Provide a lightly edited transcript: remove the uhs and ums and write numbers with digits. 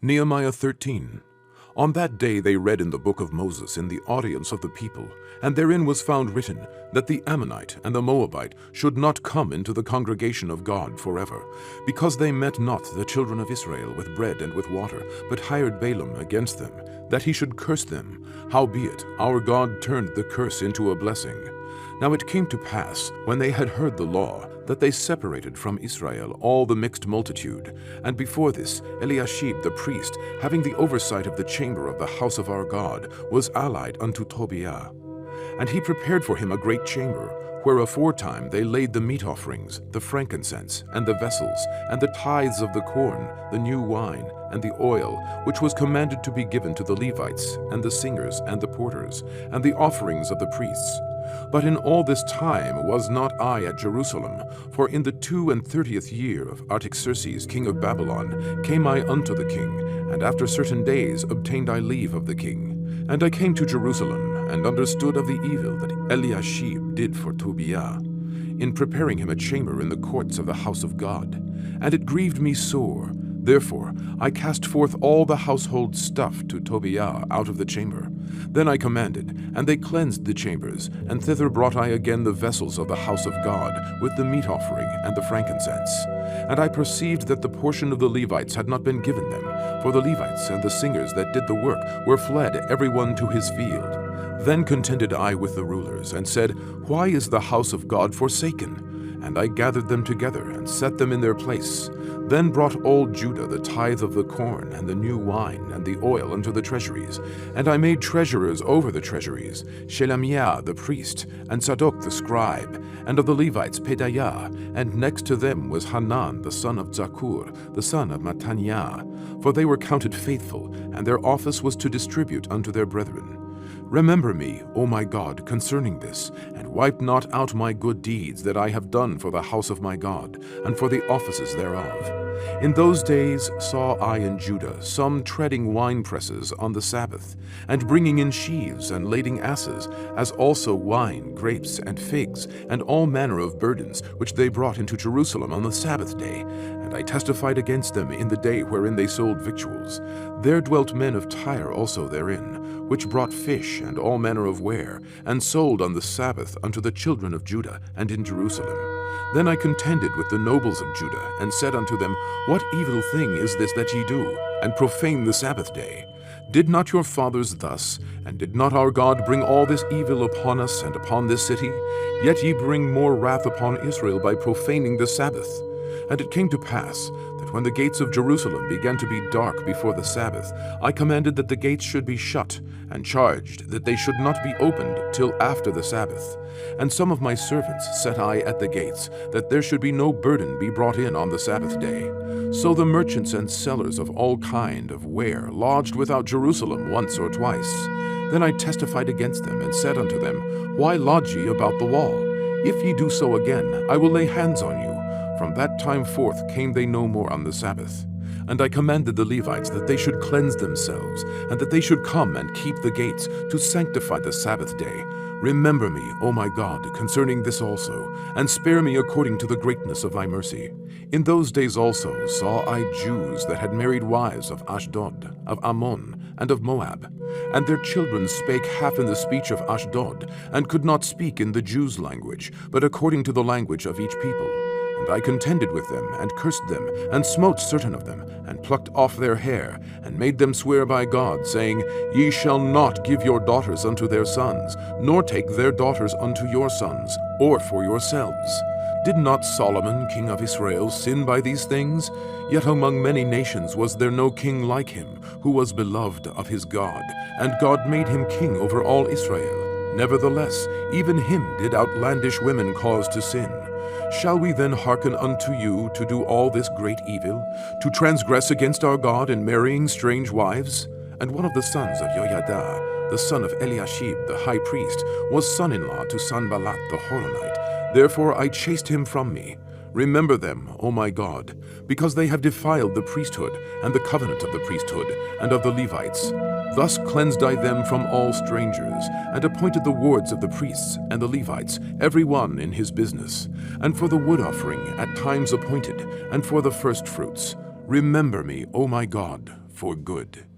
Nehemiah 13. On that day they read in the book of Moses in the audience of the people, and therein was found written that the Ammonite and the Moabite should not come into the congregation of God forever, because they met not the children of Israel with bread and with water, but hired Balaam against them, that he should curse them. Howbeit our God turned the curse into a blessing. Now it came to pass, when they had heard the law, that they separated from Israel all the mixed multitude. And before this, Eliashib the priest, having the oversight of the chamber of the house of our God, was allied unto Tobiah. And he prepared for him a great chamber, where aforetime they laid the meat offerings, the frankincense, and the vessels, and the tithes of the corn, the new wine, and the oil, which was commanded to be given to the Levites, and the singers, and the porters, and the offerings of the priests. But in all this time was not I at Jerusalem, for in the 32nd year of Artaxerxes king of Babylon came I unto the king, and after certain days obtained I leave of the king. And I came to Jerusalem, and understood of the evil that Eliashib did for Tobiah, in preparing him a chamber in the courts of the house of God. And it grieved me sore. Therefore I cast forth all the household stuff to Tobiah out of the chamber. Then I commanded, and they cleansed the chambers, and thither brought I again the vessels of the house of God, with the meat offering and the frankincense. And I perceived that the portion of the Levites had not been given them, for the Levites and the singers that did the work were fled every one to his field. Then contended I with the rulers, and said, Why is the house of God forsaken? And I gathered them together, and set them in their place. Then brought all Judah the tithe of the corn, and the new wine, and the oil unto the treasuries. And I made treasurers over the treasuries, Shelemiah the priest, and Zadok the scribe, and of the Levites Pedaiah, and next to them was Hanan the son of Zakkur, the son of Mattaniah, for they were counted faithful, and their office was to distribute unto their brethren. Remember me, O my God, concerning this, and wipe not out my good deeds that I have done for the house of my God, and for the offices thereof. In those days saw I in Judah some treading winepresses on the Sabbath, and bringing in sheaves and lading asses, as also wine, grapes, and figs, and all manner of burdens, which they brought into Jerusalem on the Sabbath day. And I testified against them in the day wherein they sold victuals. There dwelt men of Tyre also therein, which brought fish and all manner of ware, and sold on the Sabbath unto the children of Judah and in Jerusalem. Then I contended with the nobles of Judah, and said unto them, What evil thing is this that ye do, and profane the Sabbath day? Did not your fathers thus, and did not our God bring all this evil upon us and upon this city? Yet ye bring more wrath upon Israel by profaning the Sabbath. And it came to pass that when the gates of Jerusalem began to be dark before the Sabbath, I commanded that the gates should be shut, and charged that they should not be opened till after the Sabbath. And some of my servants set I at the gates, that there should be no burden be brought in on the Sabbath day. So the merchants and sellers of all kind of ware lodged without Jerusalem once or twice. Then I testified against them, and said unto them, Why lodge ye about the wall? If ye do so again, I will lay hands on you. From that time forth came they no more on the Sabbath. And I commanded the Levites that they should cleanse themselves, and that they should come and keep the gates, to sanctify the Sabbath day. Remember me, O my God, concerning this also, and spare me according to the greatness of thy mercy. In those days also saw I Jews that had married wives of Ashdod, of Ammon, and of Moab. And their children spake half in the speech of Ashdod, and could not speak in the Jews' language, but according to the language of each people. And I contended with them, and cursed them, and smote certain of them, and plucked off their hair, and made them swear by God, saying, Ye shall not give your daughters unto their sons, nor take their daughters unto your sons, or for yourselves. Did not Solomon, king of Israel, sin by these things? Yet among many nations was there no king like him, who was beloved of his God, and God made him king over all Israel. Nevertheless, even him did outlandish women cause to sin. Shall we then hearken unto you to do all this great evil, to transgress against our God in marrying strange wives? And one of the sons of Joiada, the son of Eliashib the high priest, was son-in-law to Sanballat the Horonite. Therefore I chased him from me. Remember them, O my God, because they have defiled the priesthood, and the covenant of the priesthood, and of the Levites. Thus cleansed I them from all strangers, and appointed the wards of the priests and the Levites, every one in his business, and for the wood offering at times appointed, and for the firstfruits. Remember me, O my God, for good.